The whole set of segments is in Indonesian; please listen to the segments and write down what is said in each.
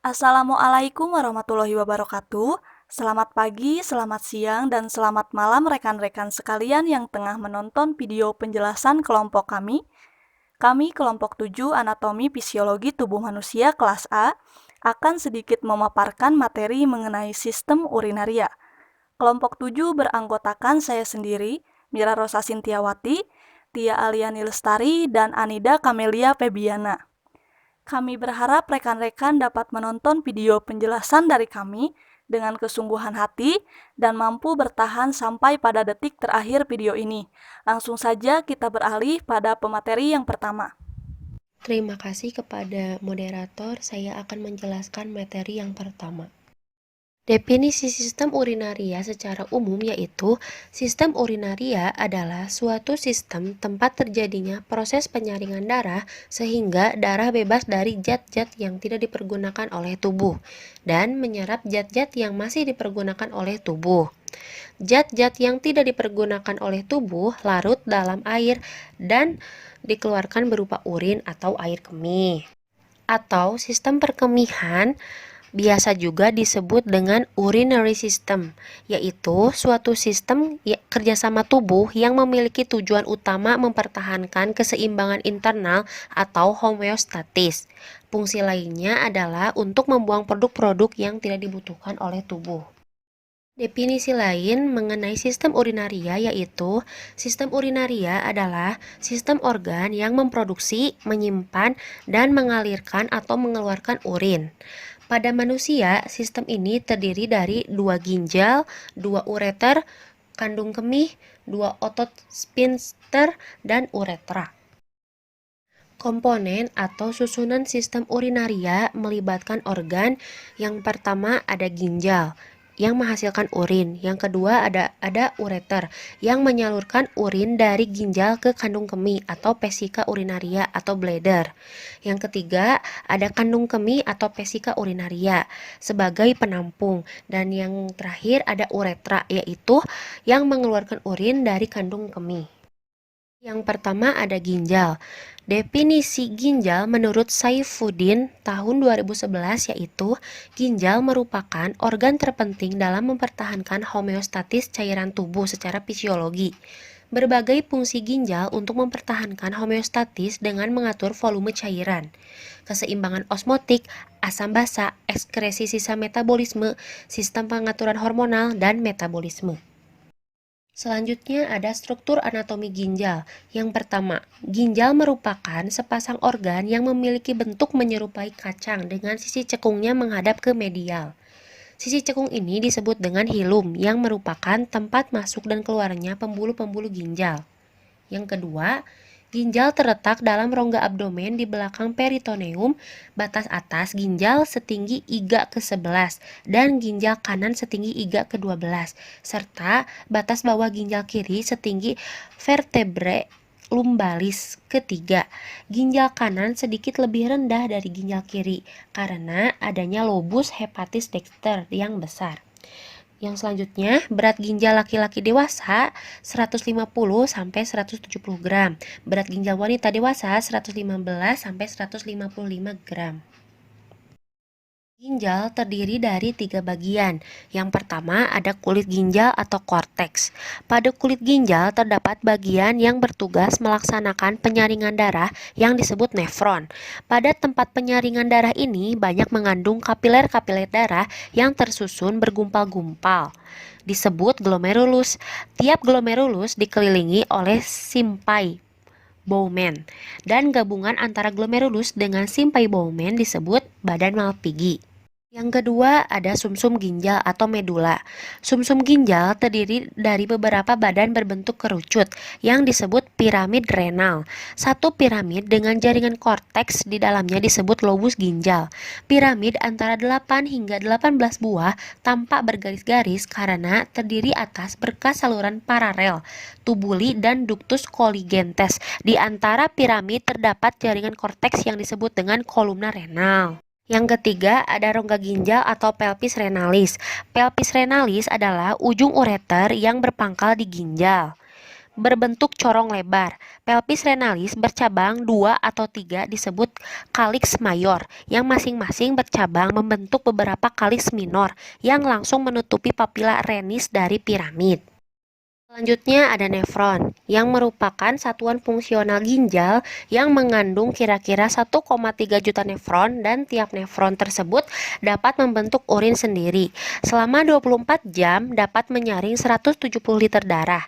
Assalamualaikum warahmatullahi wabarakatuh. Selamat pagi, selamat siang, dan selamat malam rekan-rekan sekalian yang tengah menonton video penjelasan kelompok kami. Kami kelompok 7 Anatomi Fisiologi Tubuh Manusia kelas A akan sedikit memaparkan materi mengenai sistem urinaria. Kelompok 7 beranggotakan saya sendiri, Mira Rosa Sintiawati, Tia Aliani Lestari, dan Anida Kamelia Febiana. Kami berharap rekan-rekan dapat menonton video penjelasan dari kami dengan kesungguhan hati dan mampu bertahan sampai pada detik terakhir video ini. Langsung saja kita beralih pada pemateri yang pertama. Terima kasih kepada moderator, saya akan menjelaskan materi yang pertama. Definisi sistem urinaria secara umum yaitu, sistem urinaria adalah suatu sistem tempat terjadinya proses penyaringan darah sehingga darah bebas dari zat-zat yang tidak dipergunakan oleh tubuh dan menyerap zat-zat yang masih dipergunakan oleh tubuh. Zat-zat yang tidak dipergunakan oleh tubuh larut dalam air dan dikeluarkan berupa urin atau air kemih. Atau sistem perkemihan biasa juga disebut dengan urinary system, yaitu suatu sistem kerjasama tubuh yang memiliki tujuan utama mempertahankan keseimbangan internal atau homeostatis. Fungsi lainnya adalah untuk membuang produk-produk yang tidak dibutuhkan oleh tubuh. Definisi lain mengenai sistem urinaria yaitu, sistem urinaria adalah sistem organ yang memproduksi, menyimpan, dan mengalirkan atau mengeluarkan urin. Pada manusia, sistem ini terdiri dari 2 ginjal, 2 ureter, kandung kemih, 2 otot sphincter, dan uretra. Komponen atau susunan sistem urinaria melibatkan organ. Yang pertama ada ginjal yang menghasilkan urin. Yang kedua ada ureter yang menyalurkan urin dari ginjal ke kandung kemih atau vesika urinaria atau bladder. Yang ketiga ada kandung kemih atau vesika urinaria sebagai penampung. Dan yang terakhir ada uretra, yaitu yang mengeluarkan urin dari kandung kemih. Yang pertama ada ginjal. Definisi ginjal menurut Saifuddin tahun 2011 yaitu, ginjal merupakan organ terpenting dalam mempertahankan homeostatis cairan tubuh secara fisiologi. Berbagai fungsi ginjal untuk mempertahankan homeostatis dengan mengatur volume cairan, keseimbangan osmotik, asam basa, ekskresi sisa metabolisme, sistem pengaturan hormonal, dan metabolisme. Selanjutnya ada struktur anatomi ginjal. Yang pertama, ginjal merupakan sepasang organ yang memiliki bentuk menyerupai kacang dengan sisi cekungnya menghadap ke medial. Sisi cekung ini disebut dengan hilum yang merupakan tempat masuk dan keluarnya pembuluh-pembuluh ginjal. Yang kedua, ginjal terletak dalam rongga abdomen di belakang peritoneum, batas atas ginjal setinggi iga ke-11 dan ginjal kanan setinggi iga ke-12, serta batas bawah ginjal kiri setinggi vertebrae lumbalis ketiga. Ginjal kanan sedikit lebih rendah dari ginjal kiri karena adanya lobus hepatis dexter yang besar. Yang selanjutnya, berat ginjal laki-laki dewasa 150 sampai 170 gram. Berat ginjal wanita dewasa 115 sampai 155 gram. Ginjal terdiri dari 3 bagian. Yang pertama ada kulit ginjal atau korteks. Pada kulit ginjal terdapat bagian yang bertugas melaksanakan penyaringan darah yang disebut nefron. Pada tempat penyaringan darah ini banyak mengandung kapiler-kapiler darah yang tersusun bergumpal-gumpal, disebut glomerulus. Tiap glomerulus dikelilingi oleh simpai Bowman, dan gabungan antara glomerulus dengan simpai Bowman disebut badan Malpighi. Yang kedua ada sumsum ginjal atau medula. Sumsum ginjal terdiri dari beberapa badan berbentuk kerucut yang disebut piramid renal. Satu piramid dengan jaringan korteks di dalamnya disebut lobus ginjal. Piramid antara 8 hingga 18 buah tampak bergaris-garis karena terdiri atas berkas saluran paralel, tubuli, dan ductus colligentes. Di antara piramid terdapat jaringan korteks yang disebut dengan kolumna renal. Yang ketiga ada rongga ginjal atau pelvis renalis. Pelvis renalis adalah ujung ureter yang berpangkal di ginjal. berbentuk corong lebar. Pelvis renalis bercabang 2 atau 3 disebut calyx mayor, yang masing-masing bercabang membentuk beberapa calyx minor yang langsung menutupi papilla renis dari piramid. Selanjutnya ada nefron, yang merupakan satuan fungsional ginjal yang mengandung kira-kira 1,3 juta nefron, dan tiap nefron tersebut dapat membentuk urin sendiri. Selama 24 jam dapat menyaring 170 liter darah.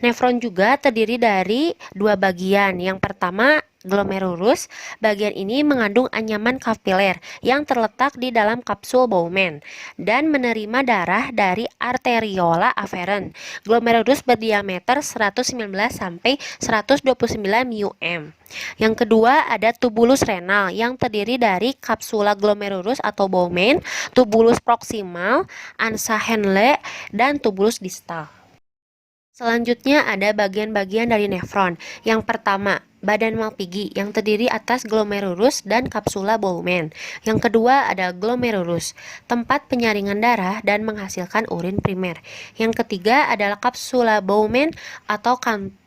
Nefron juga terdiri dari dua bagian. Yang pertama, glomerulus. Bagian ini mengandung anyaman kapiler yang terletak di dalam kapsul Bowman dan menerima darah dari arteriola afferent. Glomerulus berdiameter 119 sampai 129 μm. Yang kedua ada tubulus renal yang terdiri dari kapsula glomerulus atau Bowman, tubulus proximal, ansa Henle, dan tubulus distal. Selanjutnya ada bagian-bagian dari nefron. Yang pertama, badan Malpighi yang terdiri atas glomerulus dan kapsula Bowman. Yang kedua ada glomerulus, tempat penyaringan darah dan menghasilkan urin primer. Yang ketiga adalah kapsula Bowman atau kantong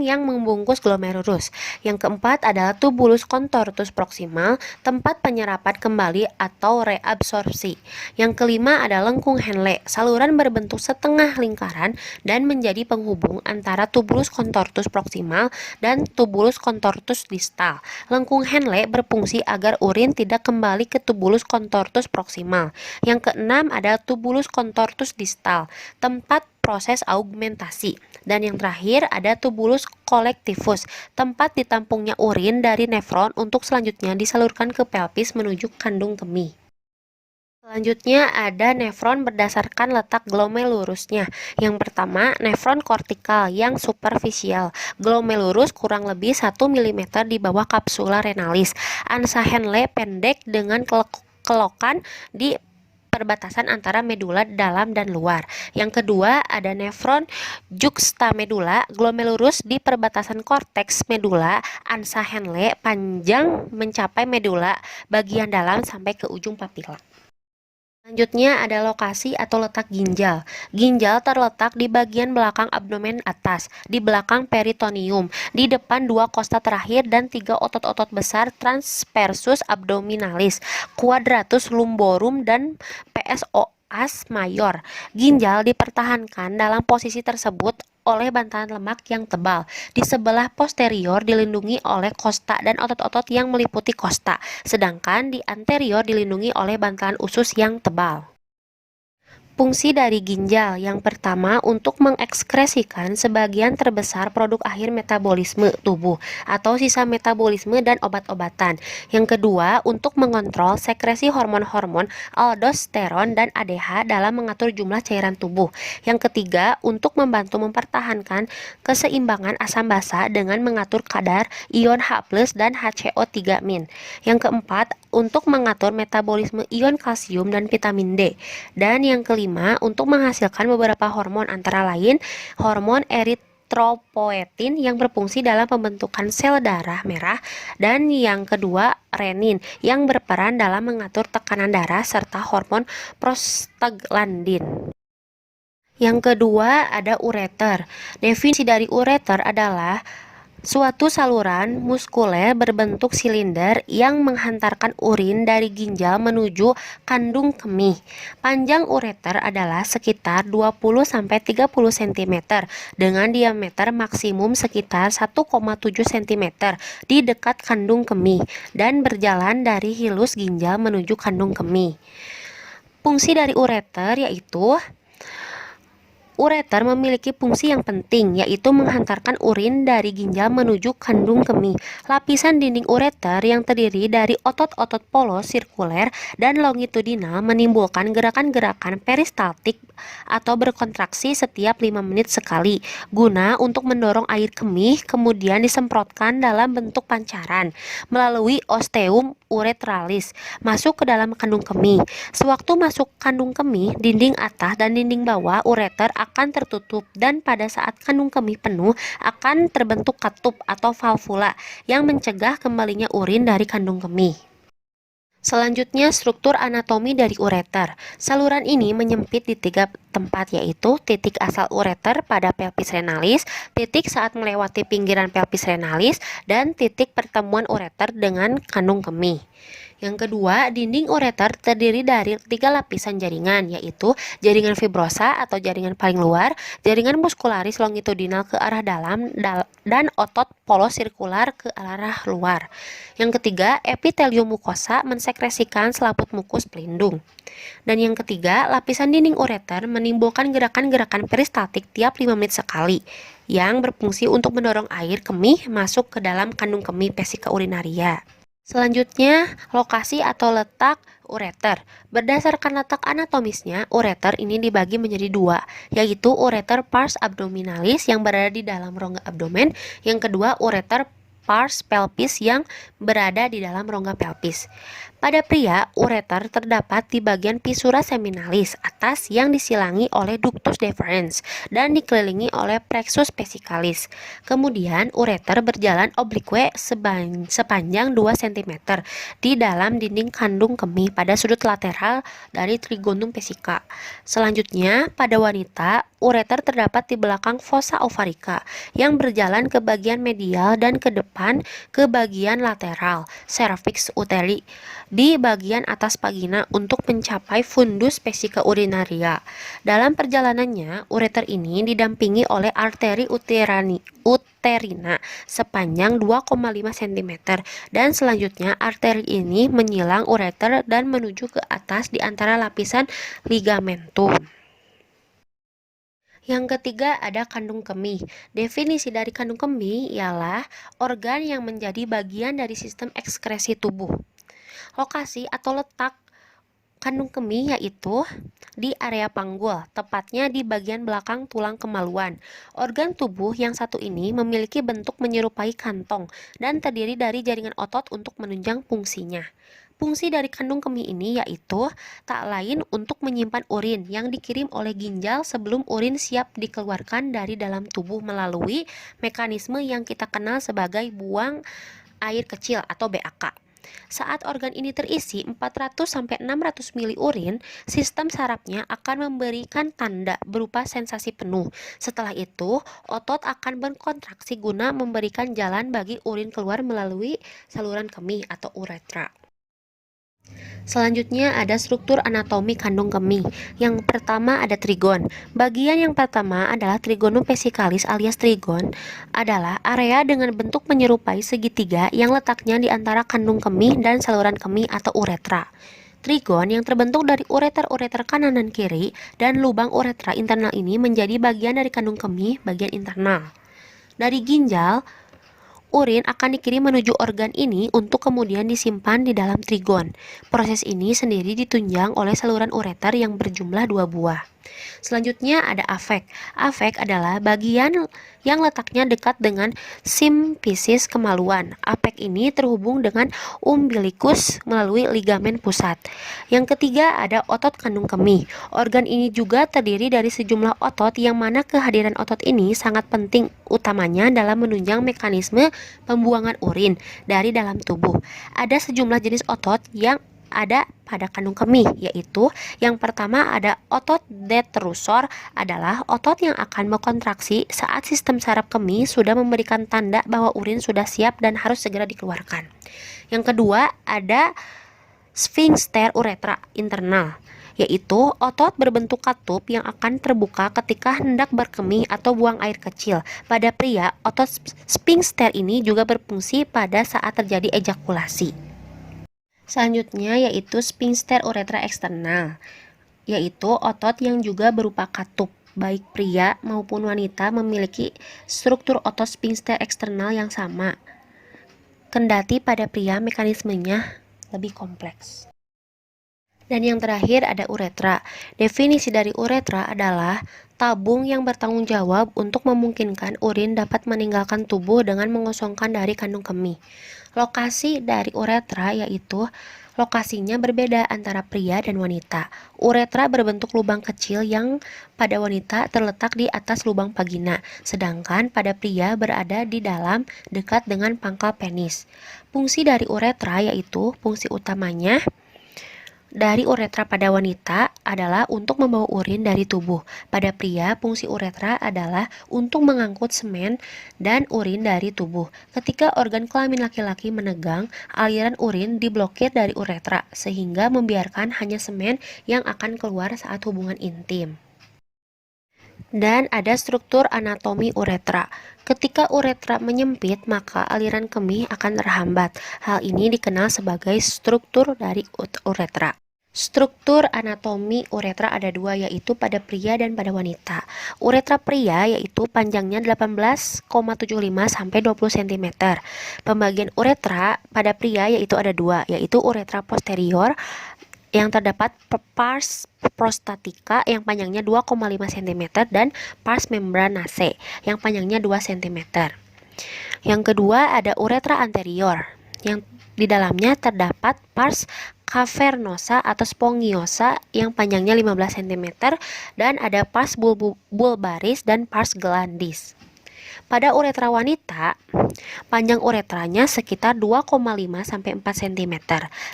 yang membungkus glomerulus. Yang keempat adalah tubulus contortus proximal, tempat penyerapan kembali atau reabsorpsi. Yang kelima ada lengkung Henle, saluran berbentuk setengah lingkaran dan menjadi penghubung antara tubulus contortus proximal dan tubulus contortus distal. Lengkung Henle berfungsi agar urin tidak kembali ke tubulus contortus proximal. Yang keenam ada tubulus contortus distal, tempat proses augmentasi. Dan yang terakhir ada tubulus collectivus, tempat ditampungnya urin dari nefron untuk selanjutnya disalurkan ke pelvis menuju kandung kemih. Selanjutnya ada nefron berdasarkan letak glomerulusnya. Yang pertama, nefron kortikal yang superficial. Glomerulus kurang lebih 1 mm di bawah kapsula renalis. Ansa Henle pendek dengan kelokan di perbatasan antara medula dalam dan luar. Yang kedua ada nefron juxtamedula, glomerulus di perbatasan korteks medula, ansa Henle panjang mencapai medula bagian dalam sampai ke ujung papila. Selanjutnya ada lokasi atau letak ginjal. Ginjal terletak di bagian belakang abdomen atas, di belakang peritoneum, di depan dua kosta terakhir dan 3 otot-otot besar transversus abdominalis, quadratus lumborum, dan psoas mayor. Ginjal dipertahankan dalam posisi tersebut oleh bantalan lemak yang tebal. Di sebelah posterior dilindungi oleh kosta dan otot-otot yang meliputi kosta, sedangkan di anterior dilindungi oleh bantalan usus yang tebal. Fungsi dari ginjal yang pertama untuk mengekskresikan sebagian terbesar produk akhir metabolisme tubuh atau sisa metabolisme dan obat-obatan. Yang kedua untuk mengontrol sekresi hormon-hormon aldosteron dan ADH dalam mengatur jumlah cairan tubuh. Yang ketiga untuk membantu mempertahankan keseimbangan asam basa dengan mengatur kadar ion H+ dan HCO3-. Yang keempat untuk mengatur metabolisme ion kalsium dan vitamin D. Dan yang kelima untuk menghasilkan beberapa hormon antara lain hormon eritropoetin yang berfungsi dalam pembentukan sel darah merah, dan yang kedua renin yang berperan dalam mengatur tekanan darah serta hormon prostaglandin. Yang kedua ada ureter. Definisi dari ureter adalah suatu saluran muskuler berbentuk silinder yang menghantarkan urin dari ginjal menuju kandung kemih. Panjang ureter adalah sekitar 20-30 cm dengan diameter maksimum sekitar 1,7 cm di dekat kandung kemih dan berjalan dari hilus ginjal menuju kandung kemih. Fungsi dari ureter yaitu ureter memiliki fungsi yang penting, yaitu menghantarkan urin dari ginjal menuju kandung kemih. Lapisan dinding ureter yang terdiri dari otot-otot polos sirkuler dan longitudinal menimbulkan gerakan-gerakan peristaltik atau berkontraksi setiap 5 menit sekali, guna untuk mendorong air kemih kemudian disemprotkan dalam bentuk pancaran melalui osteum uretralis masuk ke dalam kandung kemih. Sewaktu masuk kandung kemih, dinding atas dan dinding bawah ureter akan tertutup dan pada saat kandung kemih penuh akan terbentuk katup atau valvula yang mencegah kembalinya urin dari kandung kemih. Selanjutnya, struktur anatomi dari ureter. Saluran ini menyempit di 3 tempat, yaitu titik asal ureter pada pelvis renalis, titik saat melewati pinggiran pelvis renalis, dan titik pertemuan ureter dengan kandung kemih. Yang kedua, dinding ureter terdiri dari 3 lapisan jaringan, yaitu jaringan fibrosa atau jaringan paling luar, jaringan muscularis longitudinal ke arah dalam, dan otot polos sirkular ke arah luar. Yang ketiga, epitelium mukosa mensekresikan selaput mukus pelindung. Dan yang ketiga, lapisan dinding ureter menimbulkan gerakan-gerakan peristaltik tiap 5 menit sekali, yang berfungsi untuk mendorong air kemih masuk ke dalam kandung kemih vesika urinaria. Selanjutnya, lokasi atau letak ureter. Berdasarkan letak anatomisnya, ureter ini dibagi menjadi 2, yaitu ureter pars abdominalis yang berada di dalam rongga abdomen, yang kedua ureter pars pelvis yang berada di dalam rongga pelvis. Pada pria, ureter terdapat di bagian pisura seminalis atas yang disilangi oleh ductus deferens dan dikelilingi oleh plexus vesicalis. Kemudian, ureter berjalan oblique sepanjang 2 cm di dalam dinding kandung kemih pada sudut lateral dari trigonum vesica. Selanjutnya, pada wanita, ureter terdapat di belakang fossa ovarica yang berjalan ke bagian medial dan ke depan ke bagian lateral cervix uteri di bagian atas vagina untuk mencapai fundus vesika urinaria. Dalam perjalanannya, ureter ini didampingi oleh arteri uterina sepanjang 2,5 cm dan selanjutnya arteri ini menyilang ureter dan menuju ke atas di antara lapisan ligamentum. Yang ketiga ada kandung kemih. Definisi dari kandung kemih ialah organ yang menjadi bagian dari sistem ekskresi tubuh. Lokasi atau letak kandung kemih yaitu di area panggul, tepatnya di bagian belakang tulang kemaluan. Organ tubuh yang satu ini memiliki bentuk menyerupai kantong dan terdiri dari jaringan otot untuk menunjang fungsinya. Fungsi dari kandung kemih ini yaitu tak lain untuk menyimpan urin yang dikirim oleh ginjal sebelum urin siap dikeluarkan dari dalam tubuh melalui mekanisme yang kita kenal sebagai buang air kecil atau BAK. Saat organ ini terisi 400-600 mili urin, sistem sarafnya akan memberikan tanda berupa sensasi penuh. Setelah itu, otot akan berkontraksi guna memberikan jalan bagi urin keluar melalui saluran kemih atau uretra. Selanjutnya ada struktur anatomi kandung kemih. Yang pertama ada trigon. Bagian yang pertama adalah trigonum vesicalis alias trigon adalah area dengan bentuk menyerupai segitiga yang letaknya di antara kandung kemih dan saluran kemih atau uretra. Trigon yang terbentuk dari ureter-ureter kanan dan kiri dan lubang uretra internal ini menjadi bagian dari kandung kemih bagian internal. Dari ginjal, urin akan dikirim menuju organ ini untuk kemudian disimpan di dalam trigon. Proses ini sendiri ditunjang oleh saluran ureter yang berjumlah 2 buah. Selanjutnya ada afek. Afek adalah bagian yang letaknya dekat dengan simfisis kemaluan. Afek ini terhubung dengan umbilikus melalui ligamen pusat. Yang ketiga ada otot kandung kemih. Organ ini juga terdiri dari sejumlah otot yang mana kehadiran otot ini sangat penting utamanya dalam menunjang mekanisme pembuangan urin dari dalam tubuh. Ada sejumlah jenis otot yang ada pada kandung kemih, yaitu yang pertama ada otot detrusor adalah otot yang akan berkontraksi saat sistem saraf kemih sudah memberikan tanda bahwa urin sudah siap dan harus segera dikeluarkan. Yang kedua ada sphincter uretra internal, yaitu otot berbentuk katup yang akan terbuka ketika hendak berkemih atau buang air kecil. Pada pria, otot sphincter ini juga berfungsi pada saat terjadi ejakulasi. Selanjutnya yaitu sphincter uretra eksternal, yaitu otot yang juga berupa katup. Baik pria maupun wanita memiliki struktur otot sphincter eksternal yang sama. Kendati pada pria mekanismenya lebih kompleks. Dan yang terakhir ada uretra. Definisi dari uretra adalah tabung yang bertanggung jawab untuk memungkinkan urin dapat meninggalkan tubuh dengan mengosongkan dari kandung kemih. Lokasi dari uretra yaitu Lokasinya berbeda antara pria dan wanita. Uretra berbentuk lubang kecil yang pada wanita terletak di atas lubang vagina, sedangkan pada pria berada di dalam dekat dengan pangkal penis. Fungsi dari uretra yaitu fungsi utamanya dari uretra pada wanita adalah untuk membawa urin dari tubuh. Pada pria, fungsi uretra adalah untuk mengangkut semen dan urin dari tubuh. Ketika organ kelamin laki-laki menegang, aliran urin diblokir dari uretra, sehingga membiarkan hanya semen yang akan keluar saat hubungan intim. Dan ada struktur anatomi uretra. Ketika uretra menyempit, maka aliran kemih akan terhambat. Hal ini dikenal sebagai struktur dari uretra. Struktur anatomi uretra ada dua, yaitu pada pria dan pada wanita. Uretra pria yaitu panjangnya 18,75 sampai 20 cm. Pembagian uretra pada pria yaitu ada dua, yaitu uretra posterior yang terdapat pars prostatica yang panjangnya 2,5 cm dan pars membranacea yang panjangnya 2 cm. Yang kedua ada uretra anterior yang di dalamnya terdapat pars cavernosa atau spongiosa yang panjangnya 15 cm dan ada pars bulbaris dan pars glandis. Pada uretra wanita, panjang uretranya sekitar 2,5 sampai 4 cm.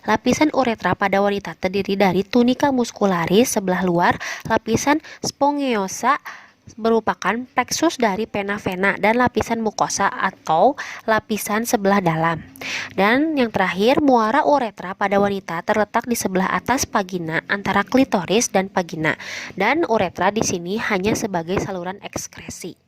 Lapisan uretra pada wanita terdiri dari tunika muscularis sebelah luar, lapisan spongiosa merupakan plexus dari vena-vena dan lapisan mukosa atau lapisan sebelah dalam. Dan yang terakhir, muara uretra pada wanita terletak di sebelah atas vagina antara klitoris dan vagina. Dan uretra di sini hanya sebagai saluran ekskresi.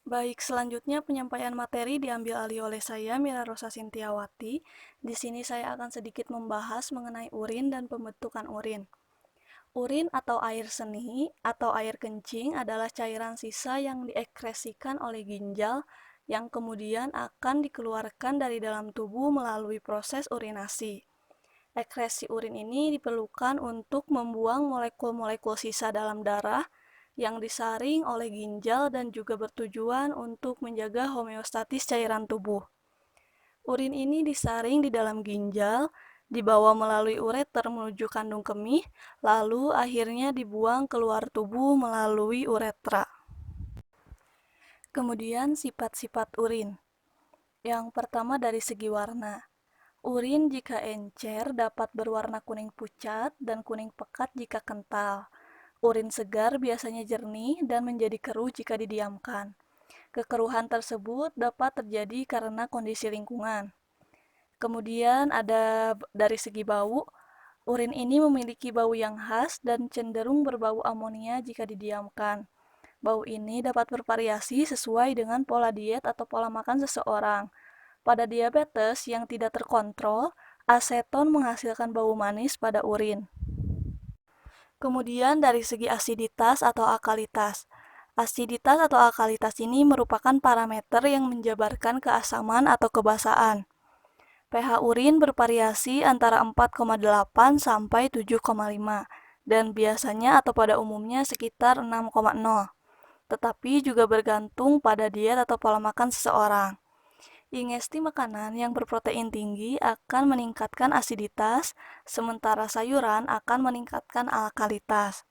Baik, selanjutnya penyampaian materi diambil alih oleh saya, Mira Rosa Sintiawati. Di sini saya akan sedikit membahas mengenai urin dan pembentukan urin. Urin atau air seni atau air kencing adalah cairan sisa yang diekskresikan oleh ginjal yang kemudian akan dikeluarkan dari dalam tubuh melalui proses urinasi. Ekskresi urin ini diperlukan untuk membuang molekul-molekul sisa dalam darah yang disaring oleh ginjal dan juga bertujuan untuk menjaga homeostatis cairan tubuh. Urin ini disaring di dalam ginjal, dibawa melalui ureter menuju kandung kemih, lalu akhirnya dibuang keluar tubuh melalui uretra. Kemudian sifat-sifat urin. Yang pertama dari segi warna. Urin jika encer dapat berwarna kuning pucat dan kuning pekat jika kental. Urin segar biasanya jernih dan menjadi keruh jika didiamkan. Kekeruhan tersebut dapat terjadi karena kondisi lingkungan. Kemudian ada dari segi bau, urin ini memiliki bau yang khas dan cenderung berbau amonia jika didiamkan. Bau ini dapat bervariasi sesuai dengan pola diet atau pola makan seseorang. Pada diabetes yang tidak terkontrol, aseton menghasilkan bau manis pada urin. Kemudian dari segi asiditas atau alkalitas. Asiditas atau alkalitas ini merupakan parameter yang menjabarkan keasaman atau kebasaan. pH urin bervariasi antara 4,8 sampai 7,5 dan biasanya atau pada umumnya sekitar 6,0. Tetapi juga bergantung pada diet atau pola makan seseorang. Ingesti makanan yang berprotein tinggi akan meningkatkan asiditas, sementara sayuran akan meningkatkan alkalitas.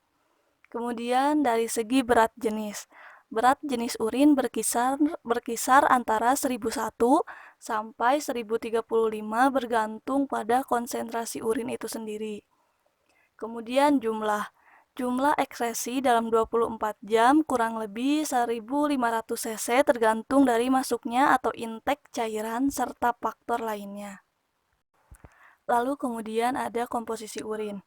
Kemudian dari segi berat jenis. Berat jenis urin berkisar antara 1001 sampai 1035 bergantung pada konsentrasi urin itu sendiri. Kemudian jumlah ekskresi dalam 24 jam kurang lebih 1500 cc tergantung dari masuknya atau intake cairan serta faktor lainnya. Lalu kemudian ada komposisi urin.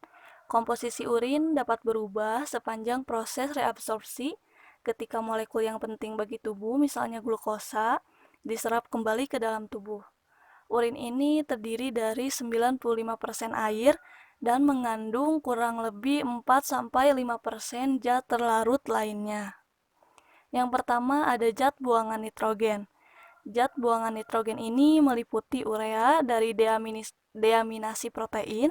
Komposisi urin dapat berubah sepanjang proses reabsorpsi ketika molekul yang penting bagi tubuh, misalnya glukosa, diserap kembali ke dalam tubuh. Urin ini terdiri dari 95% air dan mengandung kurang lebih 4-5% zat terlarut lainnya. Yang pertama ada zat buangan nitrogen. Zat buangan nitrogen ini meliputi urea dari deaminasi protein,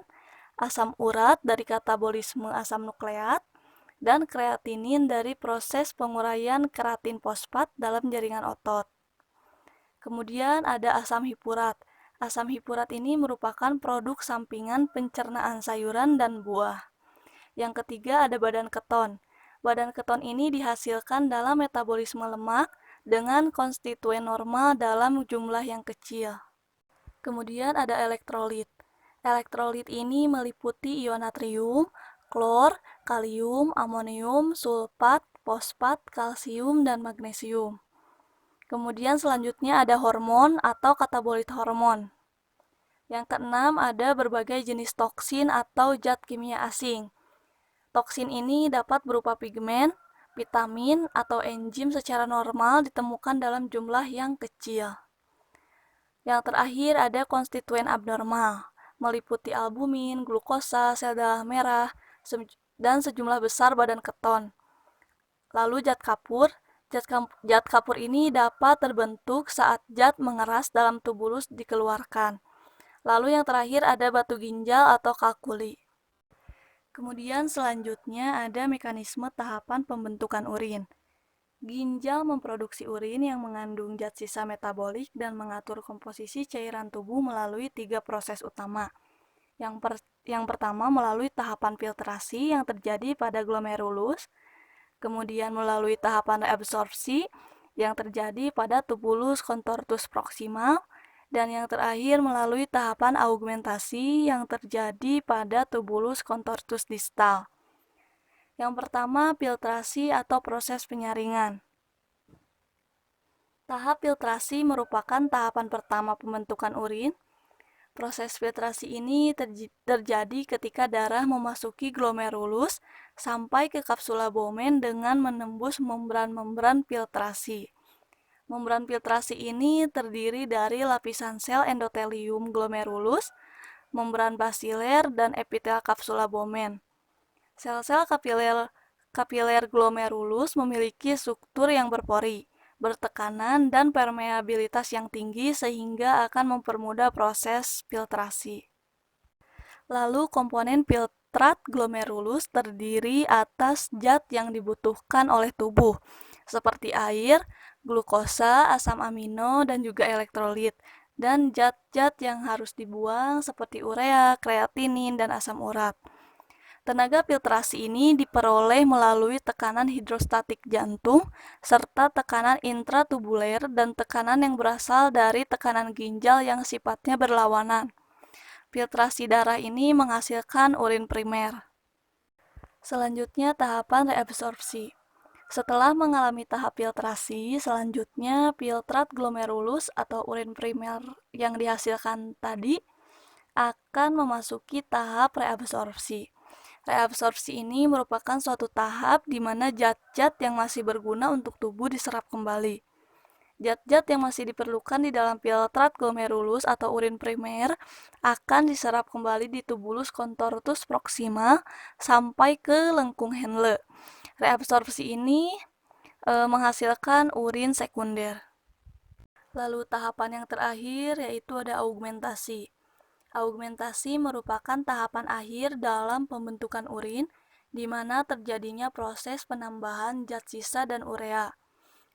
asam urat dari katabolisme asam nukleat, dan kreatinin dari proses penguraian keratin fosfat dalam jaringan otot. Kemudian ada asam hipurat. Asam hipurat ini merupakan produk sampingan pencernaan sayuran dan buah. Yang ketiga ada badan keton. Badan keton ini dihasilkan dalam metabolisme lemak dengan konstituen normal dalam jumlah yang kecil. Kemudian ada elektrolit. Elektrolit ini meliputi ion natrium, klor, kalium, amonium, sulfat, fosfat, kalsium, dan magnesium. Kemudian selanjutnya ada hormon atau katabolit hormon. Yang keenam ada berbagai jenis toksin atau zat kimia asing. Toksin ini dapat berupa pigmen, vitamin, atau enzim secara normal ditemukan dalam jumlah yang kecil. Yang terakhir ada konstituen abnormal, meliputi albumin, glukosa, sel darah merah, dan sejumlah besar badan keton. Lalu zat kapur. Zat kapur ini dapat terbentuk saat zat mengeras dalam tubulus dikeluarkan. Lalu yang terakhir ada batu ginjal atau kalkuli. Kemudian selanjutnya ada mekanisme tahapan pembentukan urin. Ginjal memproduksi urin yang mengandung zat sisa metabolik dan mengatur komposisi cairan tubuh melalui 3 proses utama. Yang pertama melalui tahapan filtrasi yang terjadi pada glomerulus, kemudian melalui tahapan reabsorpsi yang terjadi pada tubulus contortus proximal, dan yang terakhir melalui tahapan augmentasi yang terjadi pada tubulus contortus distal. Yang pertama, filtrasi atau proses penyaringan. Tahap filtrasi merupakan tahapan pertama pembentukan urin. Proses filtrasi ini terjadi ketika darah memasuki glomerulus sampai ke kapsula Bowman dengan menembus membran-membran filtrasi. Membran filtrasi ini terdiri dari lapisan sel endotelium glomerulus, membran basiler, dan epitel kapsula Bowman. Sel-sel kapiler glomerulus memiliki struktur yang berpori, bertekanan, dan permeabilitas yang tinggi sehingga akan mempermudah proses filtrasi. Lalu komponen filtrat glomerulus terdiri atas zat yang dibutuhkan oleh tubuh, seperti air, glukosa, asam amino, dan juga elektrolit, dan zat-zat yang harus dibuang seperti urea, kreatinin, dan asam urat. Tenaga filtrasi ini diperoleh melalui tekanan hidrostatik jantung, serta tekanan intratubuler dan tekanan yang berasal dari tekanan ginjal yang sifatnya berlawanan. Filtrasi darah ini menghasilkan urin primer. Selanjutnya tahapan reabsorpsi. Setelah mengalami tahap filtrasi, selanjutnya filtrat glomerulus atau urin primer yang dihasilkan tadi akan memasuki tahap reabsorpsi. Reabsorpsi ini merupakan suatu tahap di mana zat-zat yang masih berguna untuk tubuh diserap kembali. Zat-zat yang masih diperlukan di dalam filtrat glomerulus atau urin primer akan diserap kembali di tubulus contortus proximal sampai ke lengkung Henle. Reabsorpsi ini menghasilkan urin sekunder. Lalu tahapan yang terakhir yaitu ada augmentasi. Augmentasi merupakan tahapan akhir dalam pembentukan urin, di mana terjadinya proses penambahan zat sisa dan urea.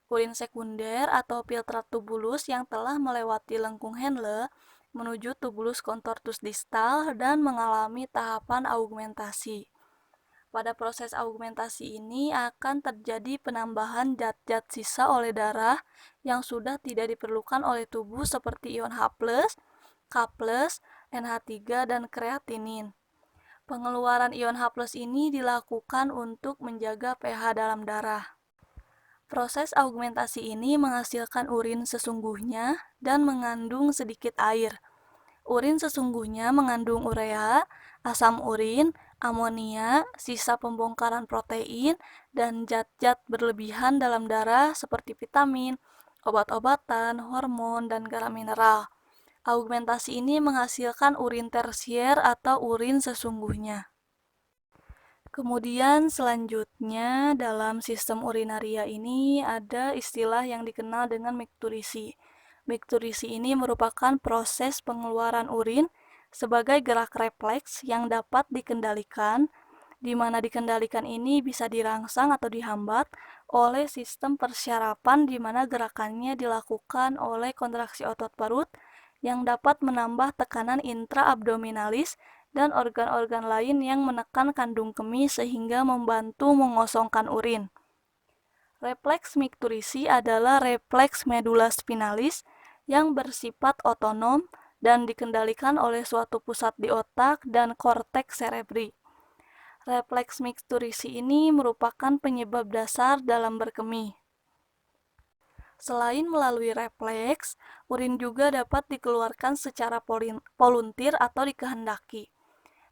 Urin sekunder atau filtrat tubulus yang telah melewati lengkung Henle menuju tubulus contortus distal dan mengalami tahapan augmentasi. Pada proses augmentasi ini akan terjadi penambahan zat-zat sisa oleh darah yang sudah tidak diperlukan oleh tubuh seperti ion H+, K+, NH3, dan kreatinin. Pengeluaran ion H+ ini dilakukan untuk menjaga pH dalam darah. Proses augmentasi ini menghasilkan urin sesungguhnya dan mengandung sedikit air. Urin sesungguhnya mengandung urea, asam urin, amonia, sisa pembongkaran protein, dan zat-zat berlebihan dalam darah seperti vitamin, obat-obatan, hormon, dan garam mineral. Augmentasi ini menghasilkan urin tersier atau urin sesungguhnya. Kemudian selanjutnya dalam sistem urinaria ini ada istilah yang dikenal dengan mikturisi. Mikturisi ini merupakan proses pengeluaran urin sebagai gerak refleks yang dapat dikendalikan, di mana dikendalikan ini bisa dirangsang atau dihambat oleh sistem persyarapan di mana gerakannya dilakukan oleh kontraksi otot perut yang dapat menambah tekanan intraabdominalis dan organ-organ lain yang menekan kandung kemih sehingga membantu mengosongkan urin. Refleks mikturisi adalah refleks medula spinalis yang bersifat otonom dan dikendalikan oleh suatu pusat di otak dan korteks cerebri. Refleks mikturisi ini merupakan penyebab dasar dalam berkemih. Selain melalui refleks, urin juga dapat dikeluarkan secara volunteer atau dikehendaki.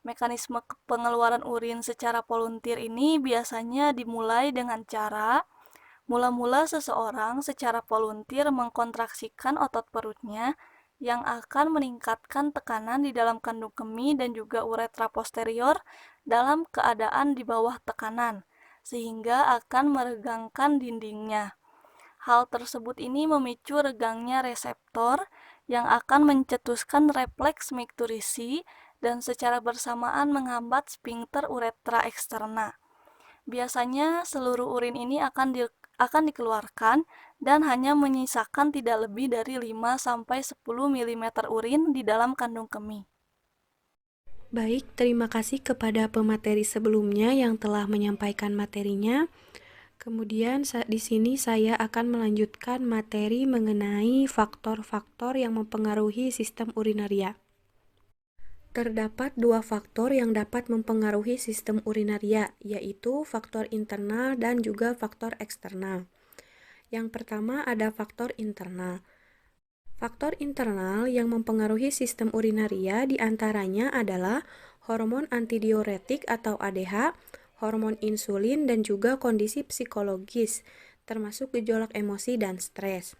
Mekanisme pengeluaran urin secara volunteer ini biasanya dimulai dengan cara mula-mula seseorang secara volunteer mengkontraksikan otot perutnya yang akan meningkatkan tekanan di dalam kandung kemih dan juga uretra posterior dalam keadaan di bawah tekanan, sehingga akan meregangkan dindingnya. Hal tersebut ini memicu regangnya reseptor yang akan mencetuskan refleks mikturisi dan secara bersamaan menghambat sphincter uretra eksterna. Biasanya seluruh urin ini akan dikeluarkan dan hanya menyisakan tidak lebih dari 5-10 mm urin di dalam kandung kemih. Baik, terima kasih kepada pemateri sebelumnya yang telah menyampaikan materinya. Kemudian di sini saya akan melanjutkan materi mengenai faktor-faktor yang mempengaruhi sistem urinaria. Terdapat dua faktor yang dapat mempengaruhi sistem urinaria, yaitu faktor internal dan juga faktor eksternal. Yang pertama ada faktor internal. Faktor internal yang mempengaruhi sistem urinaria diantaranya adalah hormon antidiuretik atau ADH, hormon insulin, dan juga kondisi psikologis, termasuk gejolak emosi dan stres.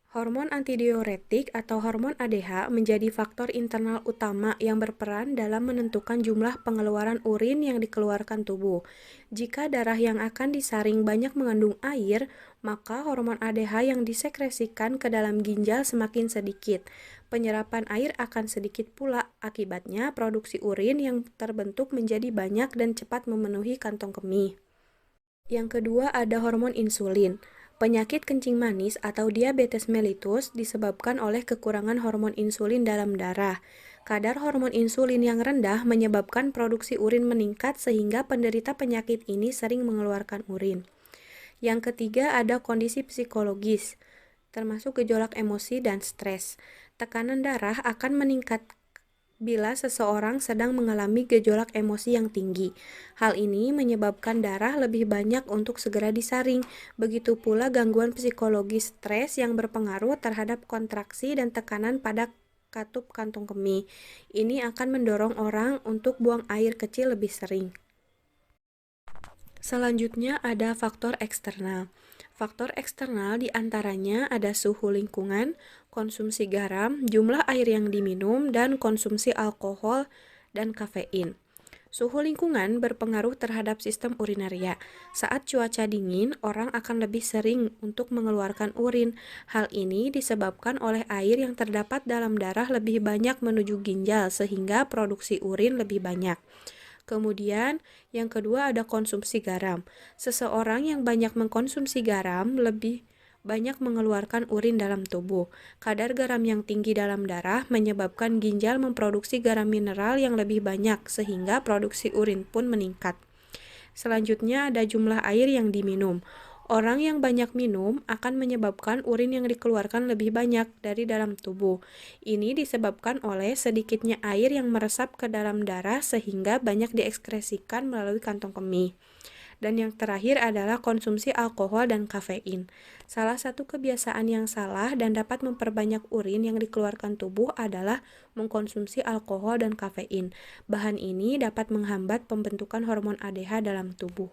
Hormon antidiuretik atau hormon ADH menjadi faktor internal utama yang berperan dalam menentukan jumlah pengeluaran urin yang dikeluarkan tubuh. Jika darah yang akan disaring banyak mengandung air, maka hormon ADH yang disekresikan ke dalam ginjal semakin sedikit. Penyerapan air akan sedikit pula, akibatnya produksi urin yang terbentuk menjadi banyak dan cepat memenuhi kantong kemih. Yang kedua ada hormon insulin. Penyakit kencing manis atau diabetes mellitus disebabkan oleh kekurangan hormon insulin dalam darah. Kadar hormon insulin yang rendah menyebabkan produksi urin meningkat sehingga penderita penyakit ini sering mengeluarkan urin. Yang ketiga ada kondisi psikologis, termasuk gejolak emosi dan stres. Tekanan darah akan meningkat bila seseorang sedang mengalami gejolak emosi yang tinggi. Hal ini menyebabkan darah lebih banyak untuk segera disaring. Begitu pula gangguan psikologis stres yang berpengaruh terhadap kontraksi dan tekanan pada katup kantong kemih. Ini akan mendorong orang untuk buang air kecil lebih sering. Selanjutnya ada faktor eksternal. Faktor eksternal diantaranya ada suhu lingkungan, konsumsi garam, jumlah air yang diminum, dan konsumsi alkohol dan kafein. Suhu lingkungan berpengaruh terhadap sistem urinaria. Saat cuaca dingin, orang akan lebih sering untuk mengeluarkan urin. Hal ini disebabkan oleh air yang terdapat dalam darah lebih banyak menuju ginjal sehingga produksi urin lebih banyak. Kemudian, yang kedua ada konsumsi garam. Seseorang yang banyak mengkonsumsi garam lebih banyak mengeluarkan urin dalam tubuh. Kadar garam yang tinggi dalam darah menyebabkan ginjal memproduksi garam mineral yang lebih banyak, sehingga produksi urin pun meningkat. Selanjutnya ada jumlah air yang diminum. Orang yang banyak minum akan menyebabkan urin yang dikeluarkan lebih banyak dari dalam tubuh. Ini disebabkan oleh sedikitnya air yang meresap ke dalam darah sehingga banyak diekskresikan melalui kantong kemih. Dan yang terakhir adalah konsumsi alkohol dan kafein. Salah satu kebiasaan yang salah dan dapat memperbanyak urin yang dikeluarkan tubuh adalah mengkonsumsi alkohol dan kafein. Bahan ini dapat menghambat pembentukan hormon ADH dalam tubuh.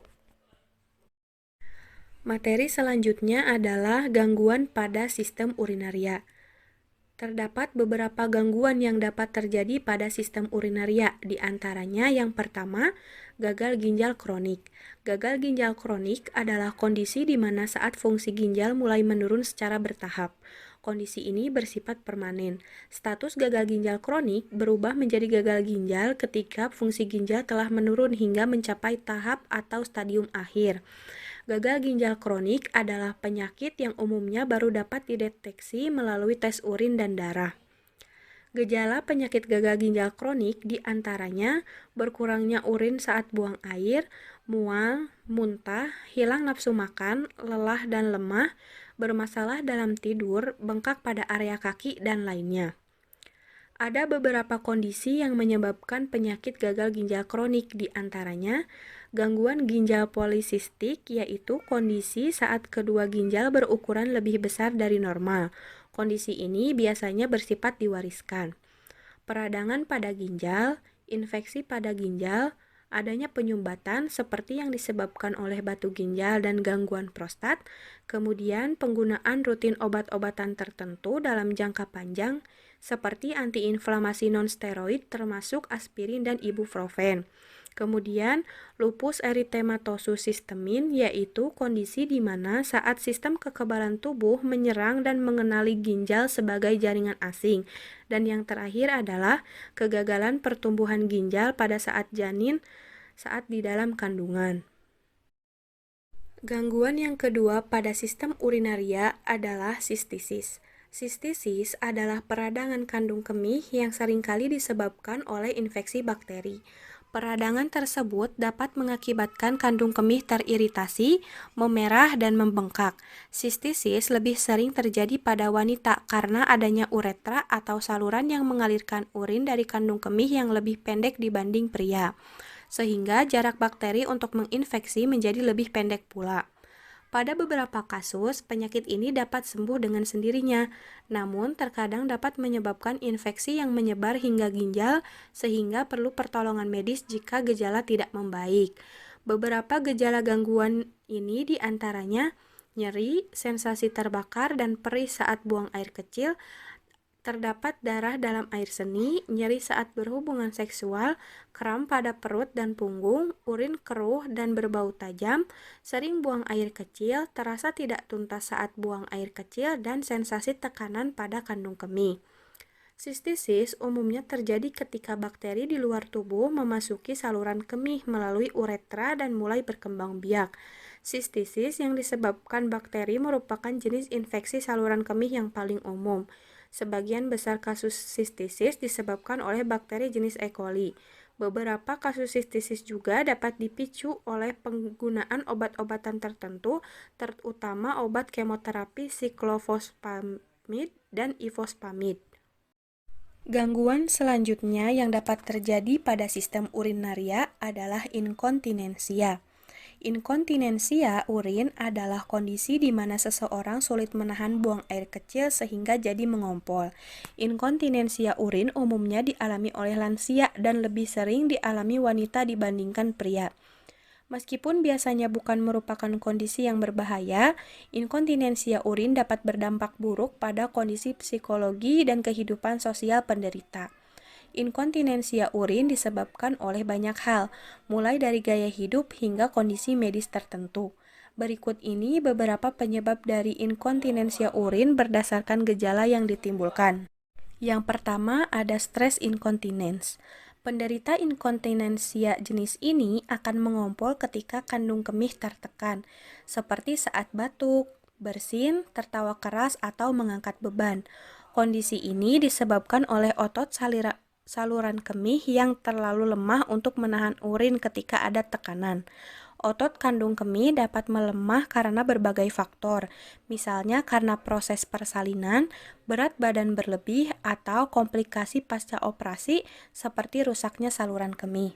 Materi selanjutnya adalah gangguan pada sistem urinaria. Terdapat beberapa gangguan yang dapat terjadi pada sistem urinaria, di antaranya yang pertama, gagal ginjal kronik. Gagal ginjal kronik adalah kondisi di mana saat fungsi ginjal mulai menurun secara bertahap. Kondisi ini bersifat permanen. Status gagal ginjal kronik berubah menjadi gagal ginjal ketika fungsi ginjal telah menurun hingga mencapai tahap atau stadium akhir. Gagal ginjal kronik adalah penyakit yang umumnya baru dapat dideteksi melalui tes urin dan darah. Gejala penyakit gagal ginjal kronik diantaranya berkurangnya urin saat buang air, mual, muntah, hilang nafsu makan, lelah dan lemah, bermasalah dalam tidur, bengkak pada area kaki, dan lainnya. Ada beberapa kondisi yang menyebabkan penyakit gagal ginjal kronik, diantaranya gangguan ginjal polisistik, yaitu kondisi saat kedua ginjal berukuran lebih besar dari normal. Kondisi ini biasanya bersifat diwariskan. Peradangan pada ginjal, infeksi pada ginjal, adanya penyumbatan seperti yang disebabkan oleh batu ginjal dan gangguan prostat, kemudian penggunaan rutin obat-obatan tertentu dalam jangka panjang seperti antiinflamasi non-steroid termasuk aspirin dan ibuprofen. Kemudian, lupus eritematosus sistemin, yaitu kondisi di mana saat sistem kekebalan tubuh menyerang dan mengenali ginjal sebagai jaringan asing. Dan yang terakhir adalah kegagalan pertumbuhan ginjal pada saat janin saat di dalam kandungan. Gangguan yang kedua pada sistem urinaria adalah sistisis. Sistisis adalah peradangan kandung kemih yang seringkali disebabkan oleh infeksi bakteri. Peradangan tersebut dapat mengakibatkan kandung kemih teriritasi, memerah, dan membengkak. Sistisis lebih sering terjadi pada wanita karena adanya uretra atau saluran yang mengalirkan urin dari kandung kemih yang lebih pendek dibanding pria, sehingga jarak bakteri untuk menginfeksi menjadi lebih pendek pula. Pada beberapa kasus, penyakit ini dapat sembuh dengan sendirinya, namun terkadang dapat menyebabkan infeksi yang menyebar hingga ginjal sehingga perlu pertolongan medis jika gejala tidak membaik. Beberapa gejala gangguan ini diantaranya nyeri, sensasi terbakar, dan perih saat buang air kecil. Terdapat darah dalam air seni, nyeri saat berhubungan seksual, kram pada perut dan punggung, urin keruh dan berbau tajam, sering buang air kecil, terasa tidak tuntas saat buang air kecil, dan sensasi tekanan pada kandung kemih. Sistisis umumnya terjadi ketika bakteri di luar tubuh memasuki saluran kemih melalui uretra dan mulai berkembang biak. Sistisis yang disebabkan bakteri merupakan jenis infeksi saluran kemih yang paling umum. Sebagian besar kasus sistisis disebabkan oleh bakteri jenis E. coli. Beberapa kasus sistisis juga dapat dipicu oleh penggunaan obat-obatan tertentu, terutama obat kemoterapi siklofosfamid dan ifosfamid. Gangguan selanjutnya yang dapat terjadi pada sistem urinaria adalah inkontinensia. Inkontinensia urin adalah kondisi di mana seseorang sulit menahan buang air kecil sehingga jadi mengompol. Inkontinensia urin umumnya dialami oleh lansia dan lebih sering dialami wanita dibandingkan pria. Meskipun biasanya bukan merupakan kondisi yang berbahaya, inkontinensia urin dapat berdampak buruk pada kondisi psikologi dan kehidupan sosial penderita. Inkontinensia urin disebabkan oleh banyak hal, mulai dari gaya hidup hingga kondisi medis tertentu. Berikut ini beberapa penyebab dari inkontinensia urin berdasarkan gejala yang ditimbulkan. Yang pertama ada stres incontinence. Penderita inkontinensia jenis ini akan mengompol ketika kandung kemih tertekan, seperti saat batuk, bersin, tertawa keras, atau mengangkat beban. Kondisi ini disebabkan oleh otot saluran kemih yang terlalu lemah untuk menahan urin ketika ada tekanan. Otot kandung kemih dapat melemah karena berbagai faktor, misalnya karena proses persalinan, berat badan berlebih, atau komplikasi pasca operasi seperti rusaknya saluran kemih.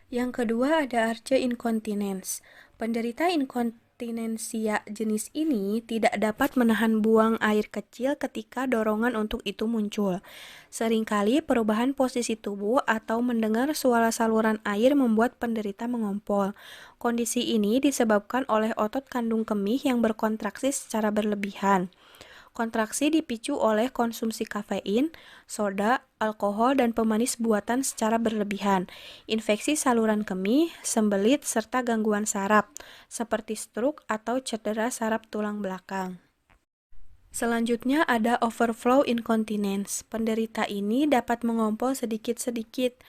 Yang kedua ada arche incontinence. Penderita inkontinensia jenis ini tidak dapat menahan buang air kecil ketika dorongan untuk itu muncul. Seringkali perubahan posisi tubuh atau mendengar suara saluran air membuat penderita mengompol. Kondisi ini disebabkan oleh otot kandung kemih yang berkontraksi secara berlebihan. Kontraksi dipicu oleh konsumsi kafein, soda, alkohol, dan pemanis buatan secara berlebihan, infeksi saluran kemih, sembelit, serta gangguan saraf, seperti stroke atau cedera saraf tulang belakang. Selanjutnya ada overflow incontinence. Penderita ini dapat mengompol sedikit-sedikit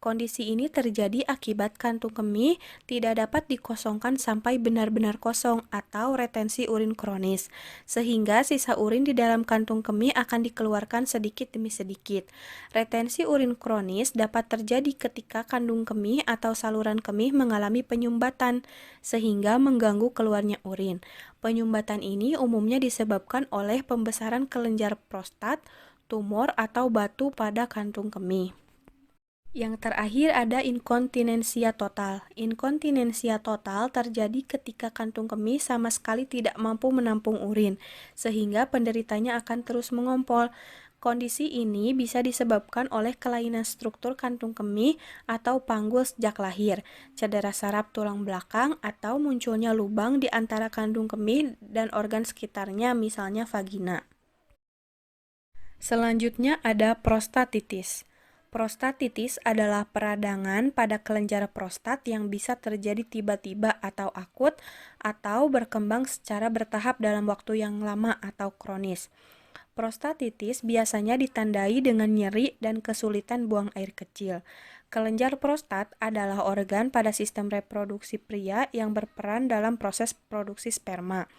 Kondisi ini terjadi akibat kantung kemih tidak dapat dikosongkan sampai benar-benar kosong atau retensi urin kronis, sehingga sisa urin di dalam kantung kemih akan dikeluarkan sedikit demi sedikit. Retensi urin kronis dapat terjadi ketika kandung kemih atau saluran kemih mengalami penyumbatan, sehingga mengganggu keluarnya urin. Penyumbatan ini umumnya disebabkan oleh pembesaran kelenjar prostat, tumor, atau batu pada kantung kemih. Yang terakhir ada inkontinensia total. Inkontinensia total terjadi ketika kantung kemih sama sekali tidak mampu menampung urin, sehingga penderitanya akan terus mengompol. Kondisi ini bisa disebabkan oleh kelainan struktur kantung kemih atau panggul sejak lahir, cedera saraf tulang belakang, atau munculnya lubang di antara kantung kemih dan organ sekitarnya, misalnya vagina. Selanjutnya ada prostatitis. Prostatitis adalah peradangan pada kelenjar prostat yang bisa terjadi tiba-tiba atau akut, atau berkembang secara bertahap dalam waktu yang lama atau kronis. Prostatitis biasanya ditandai dengan nyeri dan kesulitan buang air kecil. Kelenjar prostat adalah organ pada sistem reproduksi pria yang berperan dalam proses produksi sperma.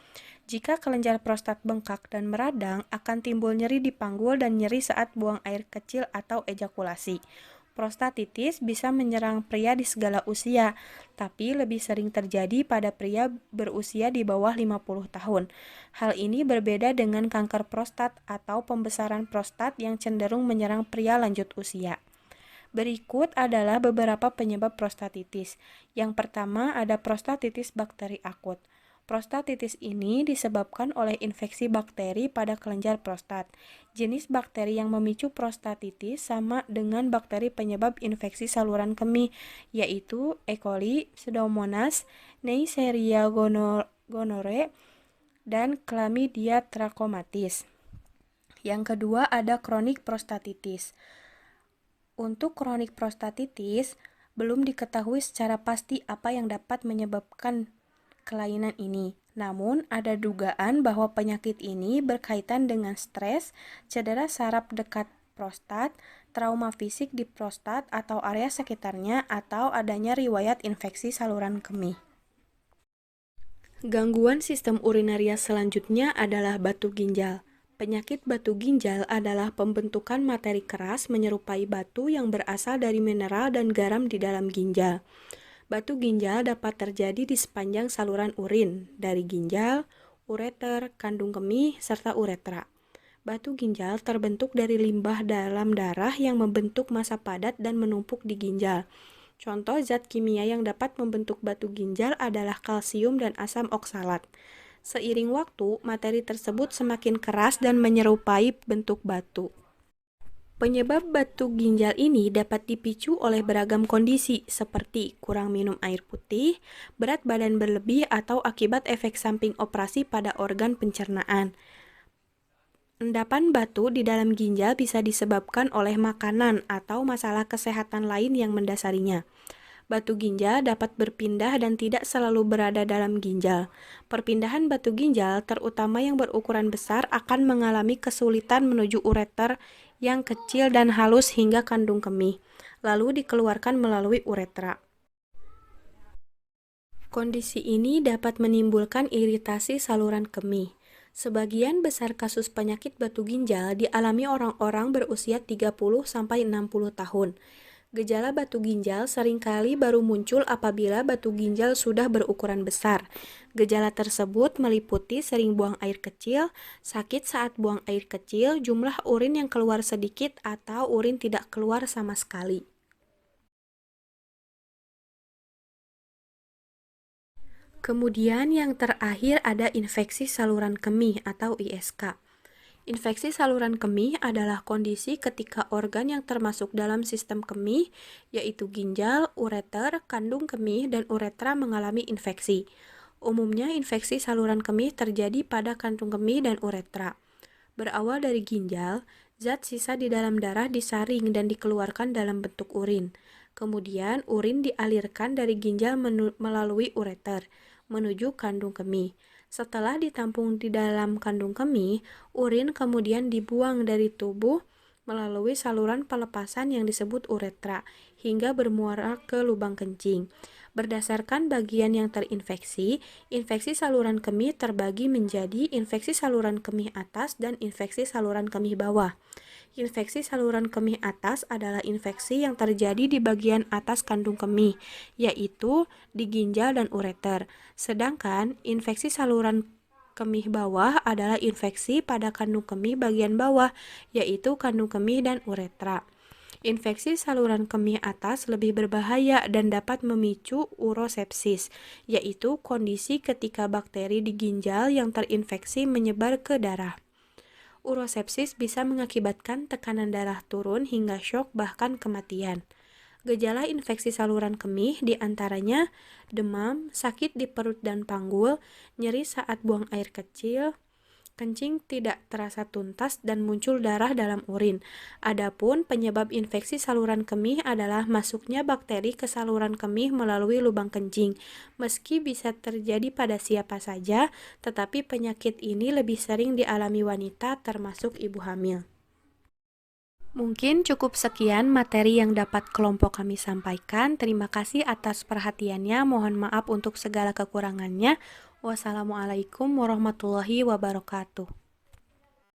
Jika kelenjar prostat bengkak dan meradang, akan timbul nyeri di panggul dan nyeri saat buang air kecil atau ejakulasi. Prostatitis bisa menyerang pria di segala usia, tapi lebih sering terjadi pada pria berusia di bawah 50 tahun. Hal ini berbeda dengan kanker prostat atau pembesaran prostat yang cenderung menyerang pria lanjut usia. Berikut adalah beberapa penyebab prostatitis. Yang pertama ada prostatitis bakteri akut. Prostatitis ini disebabkan oleh infeksi bakteri pada kelenjar prostat. Jenis bakteri yang memicu prostatitis sama dengan bakteri penyebab infeksi saluran kemih, yaitu E. coli, Pseudomonas, Neisseria gonorrhoeae, dan Chlamydia trachomatis. Yang kedua ada kronik prostatitis. Untuk kronik prostatitis, belum diketahui secara pasti apa yang dapat menyebabkan kelainan ini. Namun, ada dugaan bahwa penyakit ini berkaitan dengan stres, cedera saraf dekat prostat, trauma fisik di prostat atau area sekitarnya, atau adanya riwayat infeksi saluran kemih. Gangguan sistem urinaria selanjutnya adalah batu ginjal. Penyakit batu ginjal adalah pembentukan materi keras menyerupai batu yang berasal dari mineral dan garam di dalam ginjal. Batu ginjal dapat terjadi di sepanjang saluran urin, dari ginjal, ureter, kandung kemih, serta uretra. Batu ginjal terbentuk dari limbah dalam darah yang membentuk massa padat dan menumpuk di ginjal. Contoh zat kimia yang dapat membentuk batu ginjal adalah kalsium dan asam oksalat. Seiring waktu, materi tersebut semakin keras dan menyerupai bentuk batu. Penyebab batu ginjal ini dapat dipicu oleh beragam kondisi seperti kurang minum air putih, berat badan berlebih, atau akibat efek samping operasi pada organ pencernaan. Endapan batu di dalam ginjal bisa disebabkan oleh makanan atau masalah kesehatan lain yang mendasarinya. Batu ginjal dapat berpindah dan tidak selalu berada dalam ginjal. Perpindahan batu ginjal, terutama yang berukuran besar, akan mengalami kesulitan menuju ureter yang kecil dan halus hingga kandung kemih, lalu dikeluarkan melalui uretra. Kondisi ini dapat menimbulkan iritasi saluran kemih. Sebagian besar kasus penyakit batu ginjal dialami orang-orang berusia 30-60 tahun. Gejala batu ginjal seringkali baru muncul apabila batu ginjal sudah berukuran besar. Gejala tersebut meliputi sering buang air kecil, sakit saat buang air kecil, jumlah urin yang keluar sedikit, atau urin tidak keluar sama sekali. Kemudian yang terakhir ada infeksi saluran kemih atau ISK. Infeksi saluran kemih adalah kondisi ketika organ yang termasuk dalam sistem kemih, yaitu ginjal, ureter, kandung kemih, dan uretra mengalami infeksi. Umumnya infeksi saluran kemih terjadi pada kandung kemih dan uretra. Berawal dari ginjal, zat sisa di dalam darah disaring dan dikeluarkan dalam bentuk urin. Kemudian urin dialirkan dari ginjal melalui ureter menuju kandung kemih. Setelah ditampung di dalam kandung kemih, urin kemudian dibuang dari tubuh melalui saluran pelepasan yang disebut uretra hingga bermuara ke lubang kencing. Berdasarkan bagian yang terinfeksi, infeksi saluran kemih terbagi menjadi infeksi saluran kemih atas dan infeksi saluran kemih bawah. Infeksi saluran kemih atas adalah infeksi yang terjadi di bagian atas kandung kemih, yaitu di ginjal dan ureter. Sedangkan infeksi saluran kemih bawah adalah infeksi pada kandung kemih bagian bawah, yaitu kandung kemih dan uretra. Infeksi saluran kemih atas lebih berbahaya dan dapat memicu urosepsis, yaitu kondisi ketika bakteri di ginjal yang terinfeksi menyebar ke darah. Urosepsis bisa mengakibatkan tekanan darah turun hingga syok bahkan kematian. Gejala infeksi saluran kemih diantaranya demam, sakit di perut dan panggul, nyeri saat buang air kecil, kencing tidak terasa tuntas, dan muncul darah dalam urin. Adapun penyebab infeksi saluran kemih adalah masuknya bakteri ke saluran kemih melalui lubang kencing. Meski bisa terjadi pada siapa saja, tetapi penyakit ini lebih sering dialami wanita termasuk ibu hamil. Mungkin cukup sekian materi yang dapat kelompok kami sampaikan. Terima kasih atas perhatiannya. Mohon maaf untuk segala kekurangannya. Wassalamualaikum warahmatullahi wabarakatuh.